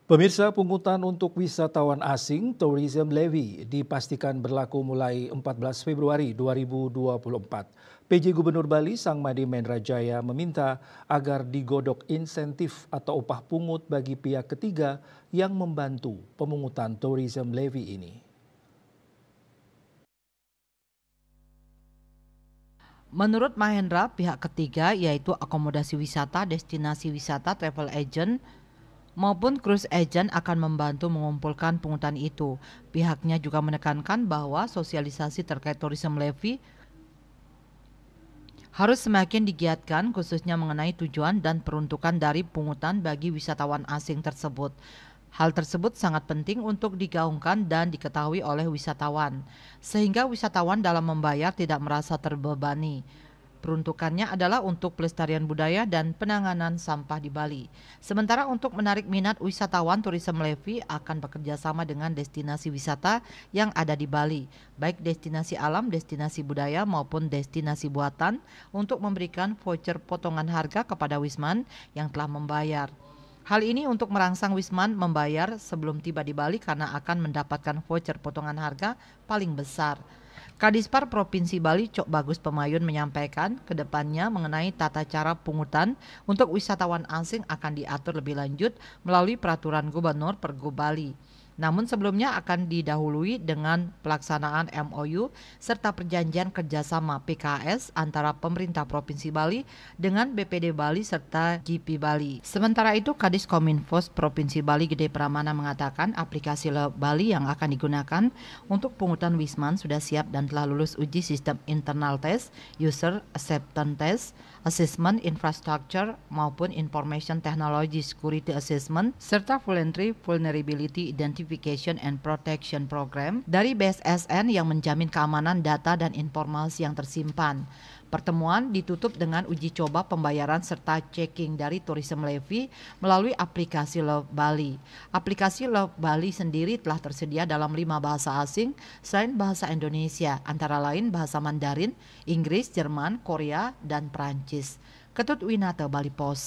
Pemirsa, pungutan untuk wisatawan asing tourism levy dipastikan berlaku mulai 14 Februari 2024. PJ Gubernur Bali Sang Made Mendrajaya meminta agar digodok insentif atau upah pungut bagi pihak ketiga yang membantu pemungutan tourism levy ini. Menurut Mahendra, pihak ketiga yaitu akomodasi wisata, destinasi wisata, travel agent, maupun cruise agent akan membantu mengumpulkan pungutan itu. Pihaknya juga menekankan bahwa sosialisasi terkait tourism levy harus semakin digiatkan khususnya mengenai tujuan dan peruntukan dari pungutan bagi wisatawan asing tersebut. Hal tersebut sangat penting untuk digaungkan dan diketahui oleh wisatawan, sehingga wisatawan dalam membayar tidak merasa terbebani. Peruntukannya adalah untuk pelestarian budaya dan penanganan sampah di Bali. Sementara untuk menarik minat wisatawan, Tourism Levy akan bekerja sama dengan destinasi wisata yang ada di Bali, baik destinasi alam, destinasi budaya maupun destinasi buatan, untuk memberikan voucher potongan harga kepada Wisman yang telah membayar. Hal ini untuk merangsang Wisman membayar sebelum tiba di Bali karena akan mendapatkan voucher potongan harga paling besar. Kadispar Provinsi Bali Cok Bagus Pemayun menyampaikan ke depannya mengenai tata cara pungutan untuk wisatawan asing akan diatur lebih lanjut melalui peraturan Gubernur Pergub Bali. Namun sebelumnya akan didahului dengan pelaksanaan MOU serta perjanjian kerjasama PKS antara pemerintah Provinsi Bali dengan BPD Bali serta GP Bali. Sementara itu Kadis Kominfos Provinsi Bali Gede Pramana mengatakan aplikasi Bali yang akan digunakan untuk pungutan Wisman sudah siap dan telah lulus uji sistem internal test, user acceptance test, assessment infrastructure maupun information technology security assessment serta voluntary vulnerability identification and protection program dari BSSN yang menjamin keamanan data dan informasi yang tersimpan. Pertemuan ditutup dengan uji coba pembayaran serta checking dari Tourism Levy melalui aplikasi Love Bali. Aplikasi Love Bali sendiri telah tersedia dalam 5 bahasa asing selain bahasa Indonesia, antara lain bahasa Mandarin, Inggris, Jerman, Korea, dan Perancis. Ketut Winata, Bali Post.